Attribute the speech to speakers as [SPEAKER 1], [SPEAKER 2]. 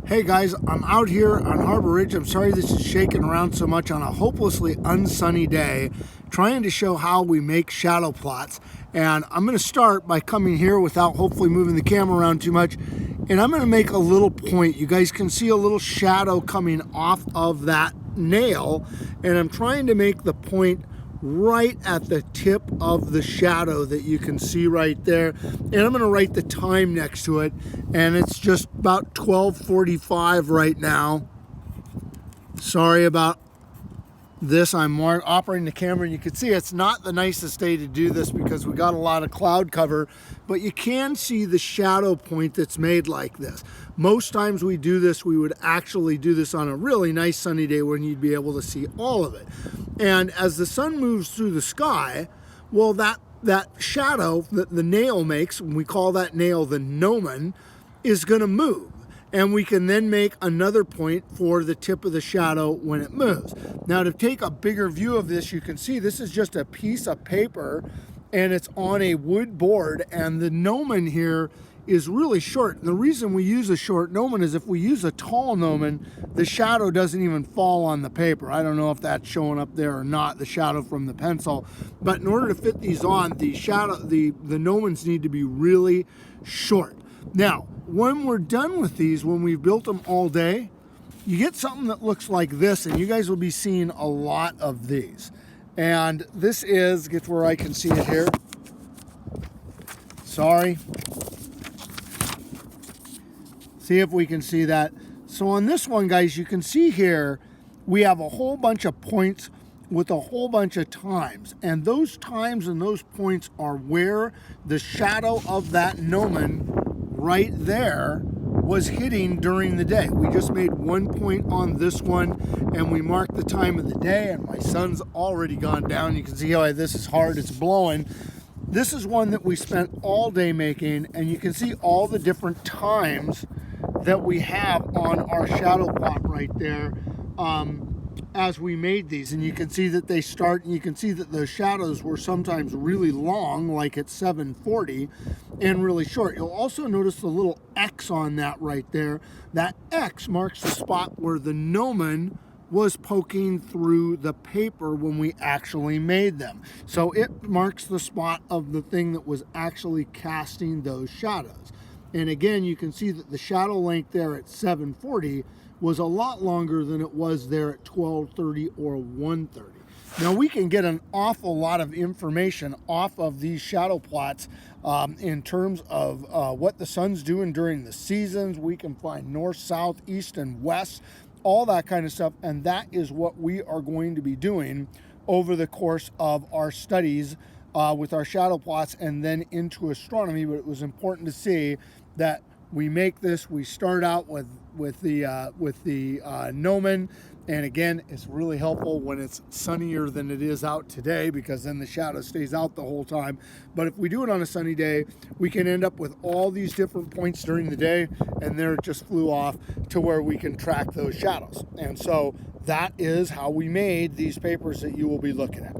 [SPEAKER 1] Hey guys, I'm out here on Harbor Ridge. I'm sorry this is shaking around so much on a hopelessly unsunny day, trying to show how we make shadow plots. And I'm going to start by coming here without hopefully moving the camera around too much. And I'm going to make a little point. You guys can see a little shadow coming off of that nail. And I'm trying to make the point right at the tip of the shadow that you can see right there. And I'm going to write the time next to it, and it's just about 12:45 right now. Sorry about this. I'm operating the camera, and you can see it's not the nicest day to do this because we got a lot of cloud cover, but you can see the shadow point that's made like this. Most times we do this, we would actually do this on a really nice sunny day when you'd be able to see all of it. And as the sun moves through the sky, well, that shadow that the nail makes, and we call that nail the gnomon, is going to move. And we can then make another point for the tip of the shadow when it moves. Now, to take a bigger view of this, you can see this is just a piece of paper and it's on a wood board, and the gnomon here is really short. And the reason we use a short gnomon is if we use a tall gnomon, the shadow doesn't even fall on the paper. I don't know if that's showing up there or not, the shadow from the pencil. But in order to fit these on, the gnomons need to be really short. Now, when we're done with these, when we've built them all day, you get something that looks like this, and you guys will be seeing a lot of these. And this is, get where I can see it here. Sorry. See if we can see that. So on this one, guys, you can see here, we have a whole bunch of points with a whole bunch of times. And those times and those points are where the shadow of that gnomon right there was hitting during the day. We just made one point on this one, and we marked the time of the day, and my sun's already gone down. You can see how this is hard, it's blowing. This is one that we spent all day making, and you can see all the different times that we have on our shadow plot right there as we made these. And you can see that they start, and you can see that the shadows were sometimes really long, like at 7:40, and really short. You'll also notice the little X on that right there. That X marks the spot where the gnomon was poking through the paper when we actually made them. So it marks the spot of the thing that was actually casting those shadows. And again, you can see that the shadow length there at 7:40 was a lot longer than it was there at 12:30 or 1:30. Now, we can get an awful lot of information off of these shadow plots in terms of what the sun's doing during the seasons. We can find north, south, east, and west, all that kind of stuff. And that is what we are going to be doing over the course of our studies with our shadow plots and then into astronomy. But it was important to see that we make this, we start out with the gnomon. And again, it's really helpful when it's sunnier than it is out today, because then the shadow stays out the whole time. But if we do it on a sunny day, we can end up with all these different points during the day, and there it just flew off to where we can track those shadows. And so that is how we made these papers that you will be looking at.